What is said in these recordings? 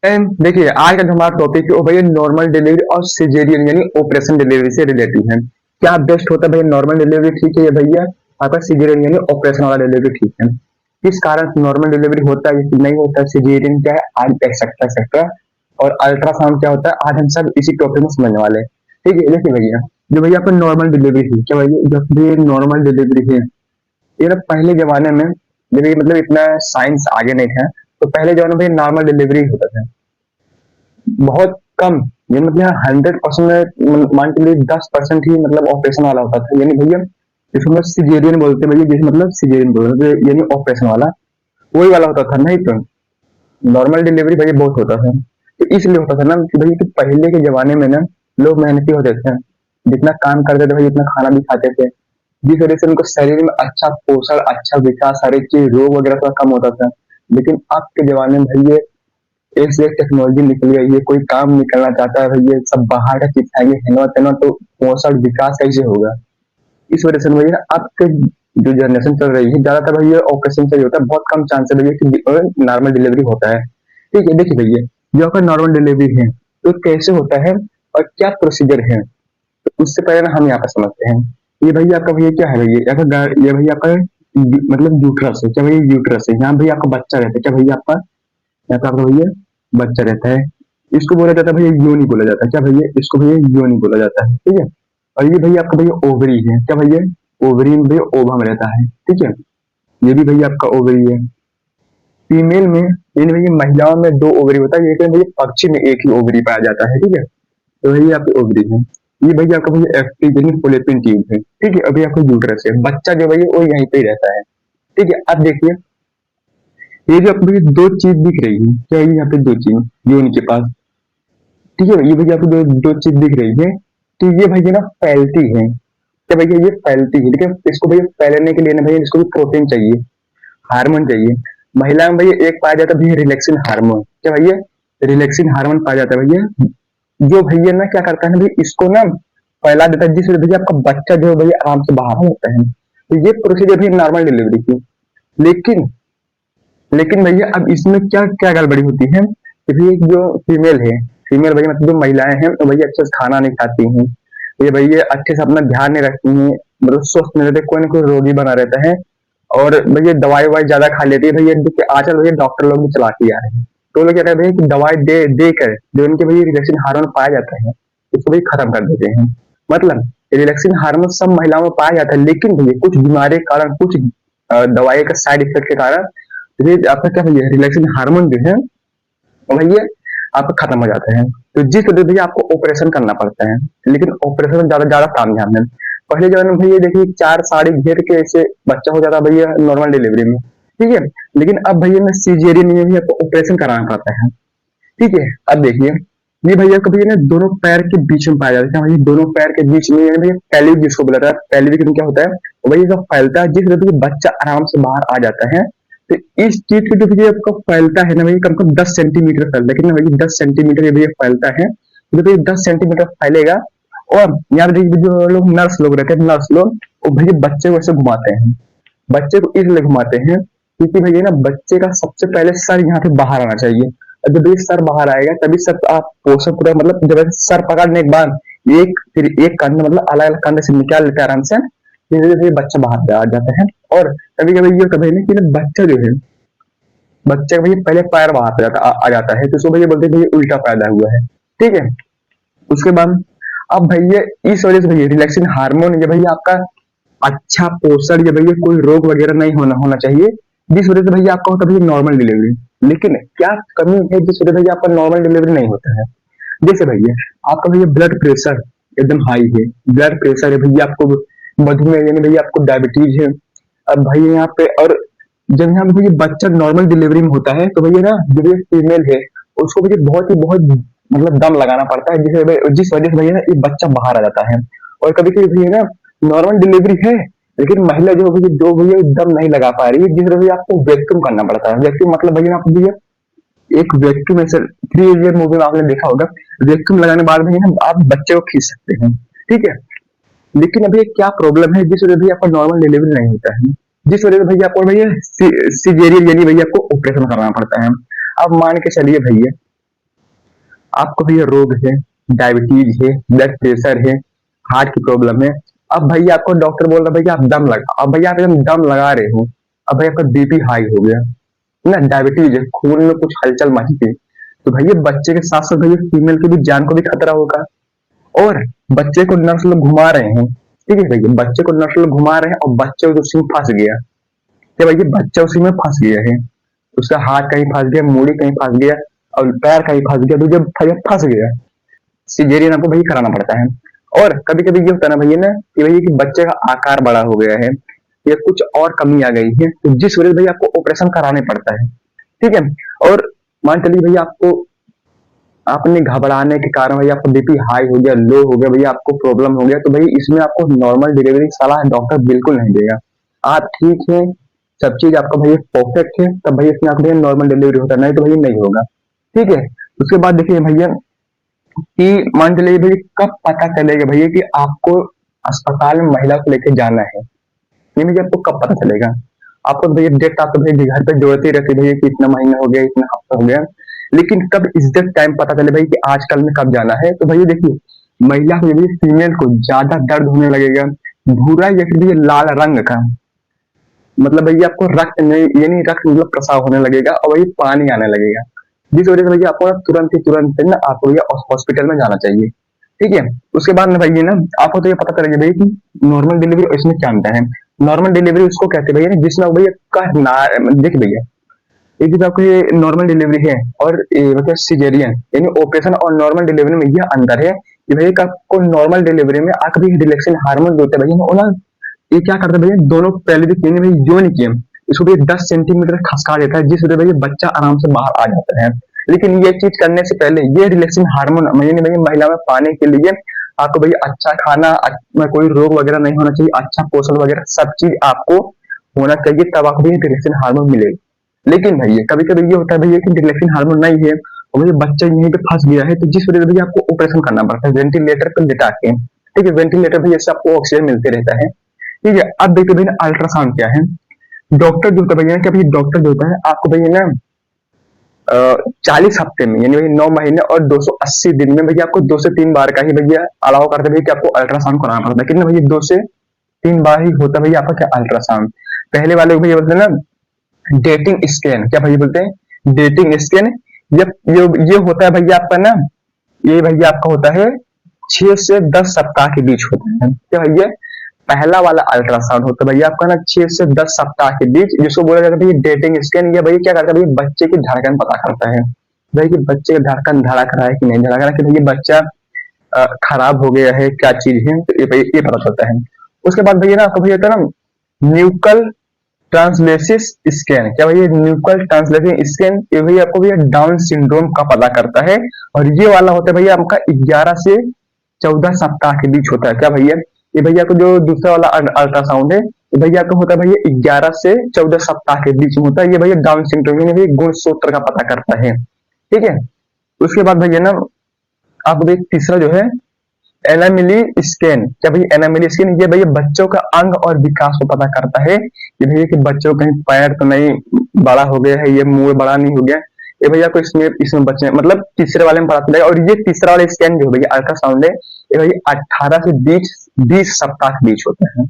And देखिए आज का जो हमारा टॉपिक है वो भैया नॉर्मल डिलीवरी और सिजेरियन यानी ऑपरेशन डिलीवरी से रिलेटेड है। क्या बेस्ट होता है भैया, नॉर्मल डिलीवरी ठीक है या भैया आपका सिजेरियन यानी ऑपरेशन वाला डिलीवरी ठीक है? किस कारण नॉर्मल डिलीवरी होता है या नहीं होता है, सिजेरियन क्या है, आज एक्सेट्रा एक्सेट्रा, और अल्ट्रासाउंड क्या होता है, आज हम सब इसी टॉपिक में समझने वाले हैं। ठीक है, देखिए भैया, जो भैया आपका नॉर्मल डिलीवरी है, क्या भैया जब भी नॉर्मल डिलीवरी है, ये ना पहले जमाने में जब ये मतलब इतना साइंस आगे नहीं था, तो पहले जमाने में नॉर्मल डिलीवरी होता था बहुत कम। ये मतलब 100% में मान के लिए 10% ही मतलब ऑपरेशन वाला होता था, यानी भैया जिसको मतलब सिजेरियन बोलते हैं भैया, जिसे मतलब सिजेरियन बोलते हैं यानी ऑपरेशन वाला, वही वाला होता था। नहीं तो नॉर्मल डिलीवरी भैया बहुत होता था। तो इसलिए होता था ना कि भैया कि पहले के जमाने में ना लोग मेहनती होते थे, जितना काम करते थे भैया उतना खाना भी खाते थे, जिस वजह से उनको शरीर में अच्छा पोषण, अच्छा विकास, हर एक चीज, रोग वगैरह थोड़ा कम होता था। लेकिन अब के जमाने में भैया एक से एक टेक्नोलॉजी निकल गई है, कोई काम नहीं करना चाहता है भैया, सब बाहर का चीज खाएंगे, हेना तेना, तो पोषण विकास कैसे होगा? इस वजह से भैया अब के जो जनरेशन चल रही है, ज्यादातर भैया ऑपरेशन से ही होता है, बहुत कम चांस है भैया कि नॉर्मल डिलीवरी होता है। ठीक है, देखिए भैया, जो आपका नॉर्मल डिलीवरी है तो कैसे होता है और क्या प्रोसीजर है, तो उससे पहले ना हम यहाँ पर समझते हैं। ये भैया आपका भैया क्या है भैया, ये भैया आपका मतलब यूट्रस है। क्या भैया यूट्रस है, यहाँ भैया आपका बच्चा रहता है। क्या भैया आपका यहाँ पे आपका भैया बच्चा रहता है, इसको बोला जाता है भैया योनि बोला जाता है। क्या भैया, इसको भैया योनि बोला जाता है। ठीक है, और ये भैया आपका भैया ओवरी है। क्या भैया, ओवरी में भैया ओवम रहता है। ठीक है, ये भी भैया आपका ओवरी है। फीमेल में यानी भैया महिलाओं में दो ओवरी होता है, ये भैया पक्षी में एक ही ओवरी पाया जाता है। ठीक है, तो भैया आपकी ओवरी है। ये भैया आपका भैया एफटी यानी फोलेपिन ट्यूब है। ठीक है, अभी आपका यूट्रस है, बच्चा जो भैया वो यहीं पे ही रहता है। ठीक है, अब देखिए, ये जो आपको भैया दो चीज दिख रही है, क्या है यहाँ पे दो चीज योनि के पास। ठीक है, ये भैया आपको दो चीज दिख रही है, तो ये भैया ना फैलती है। क्या भैया, ये फैलती है, लेकिन इसको भैया फैलने के लिए ना भैया इसको भी प्रोटीन चाहिए, हार्मोन चाहिए। महिला में भैया एक पाया जाता है भैया रिलैक्सिन हार्मोन। क्या भैया, रिलैक्सिन हार्मोन पाया जाता है भैया, जो भैया ना क्या करता है ना भैया, इसको ना फैला देता है, जिस वजह से भैया आपका बच्चा जो है भैया आराम से बाहर होता है। तो ये प्रोसीजर भी नॉर्मल डिलीवरी की। लेकिन लेकिन भैया अब इसमें क्या क्या गड़बड़ी होती है कि भैया जो फीमेल है, फीमेल भैया मतलब जो महिलाएं हैं, तो भैया अच्छे से खाना नहीं खाती हैं, ये भैया अच्छे से अपना ध्यान नहीं रखती हैं, मतलब स्वस्थ नहीं रहते, कोई ना कोई रोगी बना रहता है, और भैया दवाई ववाई ज्यादा खा लेती है। भैया देखिए आजकल भैया डॉक्टर लोग भी चला के आ रहे हैं, तो वो लोग क्या कहते हैं कि दवाई दे देकर जो इनके भैया रिलेक्सिन हार्मोन पाया जाता है उसको भी खत्म कर देते हैं। मतलब रिलेक्सिन हार्मोन सब महिलाओं में पाया जाता है, लेकिन भैया कुछ बीमारी के कारण, कुछ दवाई का साइड इफेक्ट के कारण ये आपका क्या भैया रिलैक्सिंग हार्मोन जो है वो भैया आपका खत्म हो जाता है। तो जिस वजह से भैया आपको ऑपरेशन करना पड़ता है, लेकिन ऑपरेशन में ज्यादा ज्यादा तामझाम है। पहले जमाने में भैया देखिए चार साड़ी घेर के ऐसे बच्चा हो जाता भैया नॉर्मल डिलीवरी में। ठीक है, लेकिन अब भैया में सीजेरियन में भी आपको ऑपरेशन कराना पड़ता है। ठीक है, अब देखिए, ये भैया कभी ना दोनों पैर के बीच में पाया जाता है भैया, दोनों पैर के बीच में, यानी भैया पैल्विक जिसको बोला जाता है, पैल्विक में क्या होता है वो भैया जब फैलता है, जिस वजह से बच्चा आराम से बाहर आ जाता है। तो इस चीज को जो भैया आपका फैलता है ना भैया, कम से कम 10 सेंटीमीटर फैलता है, लेकिन भैया 10 सेंटीमीटर ये भैया फैलता है, तो भैया 10 सेंटीमीटर फैलेगा। और यहाँ पे देखिए जो लोग नर्स लोग रहते हैं, नर्स लोग वो भैया बच्चे को ऐसे घुमाते हैं, बच्चे को इसलिए घुमाते हैं क्योंकि भैया ना बच्चे का सबसे पहले सर यहाँ पे बाहर आना चाहिए, और जब ये सर बाहर आएगा तभी सब आप पोषण पूरा, मतलब जब ऐसे सर पकड़ने के बाद एक फिर एक कंध मतलब अलग अलग कंधे से निकाल लेते हैं आराम से, धीरे धीरे बच्चा बाहर आ जाता है। और कभी कभी ये कभी ना कि ना बच्चा जो है, बच्चे का भैया पहले पैर बाहर आ जाता है, तो उसको भैया बोलते हैं भैया उल्टा पैदा हुआ है। ठीक है, उसके बाद अब भैया इस वजह से भैया रिलैक्सिन हार्मोन ये भैया आपका अच्छा पोषण, या भैया कोई रोग वगैरह नहीं होना होना चाहिए, जिस वजह से भैया आपका होता है भैया नॉर्मल डिलीवरी। लेकिन क्या कमी है जिस वजह से भैया आपका नॉर्मल डिलीवरी नहीं होता है? जैसे भैया आपका भैया ब्लड प्रेशर एकदम हाई है, ब्लड प्रेशर है भैया, आपको मधुमेह यानी भैया आपको डायबिटीज है। अब भैया यहाँ पे, और जब यहाँ पे भैया बच्चा नॉर्मल डिलीवरी में होता है, तो भैया ना जो भी फीमेल है उसको भैया बहुत मतलब दम लगाना पड़ता है, जिस वजह से भैया ना ये बच्चा बाहर आ जाता है। और कभी कभी भैया ना नॉर्मल डिलीवरी है, लेकिन महिला जो भैया दम नहीं लगा पा रही है, जिस वजह से आपको वैक्यूम करना पड़ता है। वैक्यूम मतलब भैया आपको भैया एक वैक्यूम ऐसे 3 इडियट मूवी में आपने देखा होगा, वैक्यूम लगाने के बाद भैया ना आप बच्चे को खींच सकते हैं। ठीक है, लेकिन अभी क्या प्रॉब्लम है जिस वजह से आपका नॉर्मल डिलीवरी नहीं होता है, जिस वजह से भैया आपको भैया सिजेरियन यानी भैया आपको ऑपरेशन करना पड़ता है। अब मान के चलिए भैया आपको भैया रोग है, डायबिटीज है, ब्लड प्रेशर है, हार्ट की प्रॉब्लम है। अब भैया आपको डॉक्टर बोल रहा है भैया आप दम लगा, अब भैया आप एकदम दम लगा रहे हो, अब भैया आपका बीपी हाई हो गया ना, डायबिटीज है, खून में कुछ हलचल मच गई, तो भैया बच्चे के साथ साथ भैया फीमेल की भी जान को भी खतरा होगा। और बच्चे को नर्स लोग घुमा रहे हैं, ठीक है भैया, बच्चे को नर्स लोग घुमा रहे हैं और बच्चे उसी में फंस गया, क्या भैया बच्चा उसी में फंस गया है, उसका हाथ कहीं फंस गया, मूड़ी कहीं फंस गया और पैर कहीं फंस गया, तो जब भैया फंस गया, सिजेरियन आपको भैया कराना पड़ता है। और कभी कभी ये होता है ना भैया ना कि भैया कि बच्चे का आकार बड़ा हो गया है या कुछ और कमी आ गई है, तो जिस वजह से भैया आपको ऑपरेशन कराने पड़ता है, ठीक है। और मान चलिए भैया आपको आपने घबराने के कारण भैया आपको बीपी हाई हो गया, लो हो गया, भैया आपको प्रॉब्लम हो गया, तो भैया इसमें आपको नॉर्मल डिलीवरी की सलाह डॉक्टर बिल्कुल नहीं देगा। आप ठीक है, सब चीज आपका भैया परफेक्ट है, तब भैया इसमें आपको भैया नॉर्मल डिलीवरी होता है, नहीं तो भैया नहीं होगा, ठीक है। उसके बाद देखिए भैया कि मान चलिए भैया कब पता चलेगा भैया कि आपको अस्पताल में महिला को लेके जाना है, ये भैया आपको कब पता चलेगा? आपको तो भैया डेट आप तो भैया घर पे जोड़ते ही रहते भैया कि इतना महीना हो गया, इतना हफ्ता हो गया, लेकिन कब एग्जैक्ट टाइम पता चले भाई कि आजकल में कब जाना है? तो भैया देखिए, महिला को यदि फीमेल को ज्यादा दर्द होने लगेगा, भूरा या फिर भैया लाल रंग का, मतलब भैया आपको रक्त नहीं, ये नहीं रक्त मतलब प्रसाव होने लगेगा और वही पानी आने लगेगा, जिस वजह से भैया आपको ना तुरंत ना आपको भैया हॉस्पिटल में जाना चाहिए, ठीक है। उसके बाद में भैया ना आपको तो ये पता चलेगा भैया कि नॉर्मल डिलीवरी और इसमें क्या अंतर है। नॉर्मल डिलीवरी उसको कहते हैं भैया जिसमें भैया का देख भैया, एक चीज आपको ये नॉर्मल डिलीवरी है और मतलब सिजेरियन यानी ऑपरेशन और नॉर्मल डिलीवरी में यह अंतर है कि भैया का आपको नॉर्मल डिलीवरी में आंख भी रिलैक्सिंग हार्मोन होता है भैया, वो ना ये क्या करता है भैया दोनों पेल्विक यानी भैया योनि के इसको भी 10 सेंटीमीटर खसका देता है, जिस वजह से भैया बच्चा आराम से बाहर आ जाता है। लेकिन ये चीज करने से पहले ये रिलैक्सिंग हार्मोन यानी भैया महिला में पाने के लिए आपको भैया अच्छा खाना, कोई रोग वगैरह नहीं होना चाहिए, अच्छा पोषण वगैरह सब चीज आपको होना चाहिए, तब आपको भैया रिलैक्सिंग हार्मोन मिलेगा। लेकिन भैया कभी कभी ये होता है भैया कि रिलैक्सिंग हार्मोन नहीं है और भैया बच्चा यहीं पे फंस गया है, तो जिस वजह से भैया आपको ऑपरेशन करना पड़ता है वेंटिलेटर पर लिटा के, ठीक है। वेंटिलेटर भैया से आपको ऑक्सीजन मिलते रहता है, ठीक है। अब देखते भैया अल्ट्रासाउंड क्या है। डॉक्टर जो होता है भैया क्या भैया डॉक्टर जो होता है आपको भैया ना 40 हफ्ते में यानी भैया 9 महीने और 280 दिन में भैया आपको 2 से 3 बार का ही भैया अलाउ करते हैं भैया कि आपको अल्ट्रासाउंड कराना पड़ता है, कितना भैया 2 से 3 बार ही होता है भैया आपका क्या अल्ट्रासाउंड। पहले वाले को भैया बोलते हैं ना डेटिंग स्कैन, क्या भैया बोलते हैं डेटिंग स्कैन, ये होता है भैया आपका ना, ये भैया आपका होता है 6 से 10 सप्ताह के बीच होता है, क्या भैया पहला वाला अल्ट्रासाउंड होता है भैया आपका ना 6 से 10 सप्ताह के बीच, जिसको बोला जाता है भैया डेटिंग स्कैन। ये भैया क्या करता है भैया बच्चे की धड़कन पता करता है भाई कि बच्चे का धड़कन धड़क रहा है कि नहीं धड़क रहा है, कि भैया बच्चा खराब हो गया है क्या चीज है, तो ये भैया ये पता चलता है। उसके बाद भैया ना आपको भैया होता है ना न्यूकल ट्रांसलेसिस स्कैन, क्या भैया न्यूकल ट्रांसलेसिस स्कैन, ये भैया आपको भैया डाउन सिंड्रोम का पता करता है, और ये वाला होता है भैया आपका 11 से 14 सप्ताह के बीच होता है, क्या भैया ये भैया को जो दूसरा वाला अल्ट्रासाउंड है ये भैया का होता है भैया 11 से 14 सप्ताह के बीच में होता है, ये भैया डाउन सिंड्रोम यानी भैया गुणसूत्र का पता करता है, ठीक है। उसके बाद भैया ना आप भैया तीसरा जो है एनामिली स्कैन, क्या भैया एनामिली स्कैन, ये भैया बच्चों का अंग और विकास को पता करता है कि भैया कि बच्चों का कहीं पैर तो नहीं बड़ा हो गया है, ये मुंह बड़ा नहीं हो गया, ये भैया को इसमें इसमें बच्चे मतलब तीसरे वाले में पता चलेगा। और ये तीसरा वाला स्कैन जो भैया अल्ट्रासाउंड है ये भैया 18 से 20 सप्ताह के बीच होता है।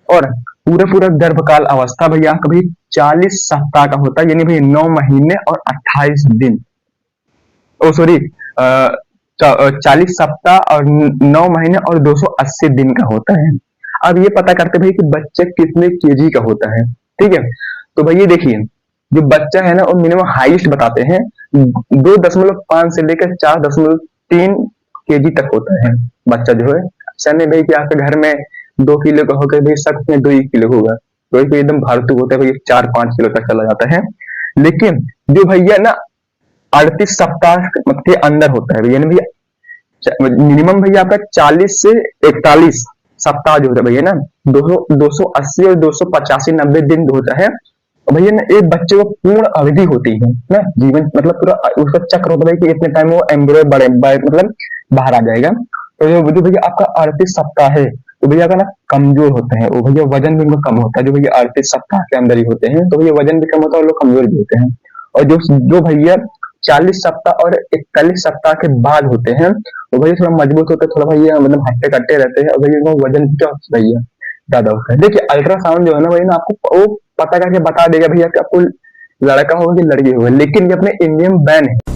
और पूरा पूरा गर्भकाल अवस्था भैया कभी 40 सप्ताह का होता है, यानी भैया 9 महीने और 28 दिन, ओ सॉरी 40 सप्ताह और 9 महीने और 280 दिन का होता है। अब ये पता करते भाई कि बच्चा कितने केजी का होता है, ठीक है। तो भैया देखिए जो बच्चा है ना वो मिनिमम हाइस्ट बताते हैं 2.5 से लेकर 4.3 केजी तक होता है बच्चा जो है। सैन्य भाई कि आपके घर में 2 किलो का होकर भाई सब में 2 ही किलो होगा, तो एकदम भालतू होता है भाई 4-5 किलो तक चला जाता है। लेकिन जो भैया ना 38 सप्ताह के अंदर होता है यानी भैया मिनिमम भैया आपका 40 से 41 सप्ताह जो होता है भैया ना 280 और 285-90 दिन होता है। और भैया ना एक बच्चे को पूर्ण अवधि होती है ना जीवन, मतलब पूरा उसका चक्र होता है कि इतने टाइम वो एम्ब्रियो मतलब बाहर आ जाएगा। तो जो भैया आपका 38 सप्ताह है तो भैया का ना कमजोर होते हैं वो भैया, वजन भी उनका कम होता है, जो भैया 38 सप्ताह के अंदर ही होते हैं तो भैया वजन भी कम होता है और लोग कमजोर भी होते हैं। और जो जो भैया 40 सप्ताह और 41 सप्ताह के बाद होते हैं, तो भैया थोड़ा मजबूत होते हैं, थोड़ा भैया मतलब हट्टे कट्टे रहते हैं, और भैया इनका वजन क्या होता है भैया ज्यादा होता है। देखिए अल्ट्रासाउंड जो है ना भैया ना आपको वो पता करके बता देगा भैया कि आपको लड़का होगा कि लड़की होगा, लेकिन ये अपने इंडियन बैन है।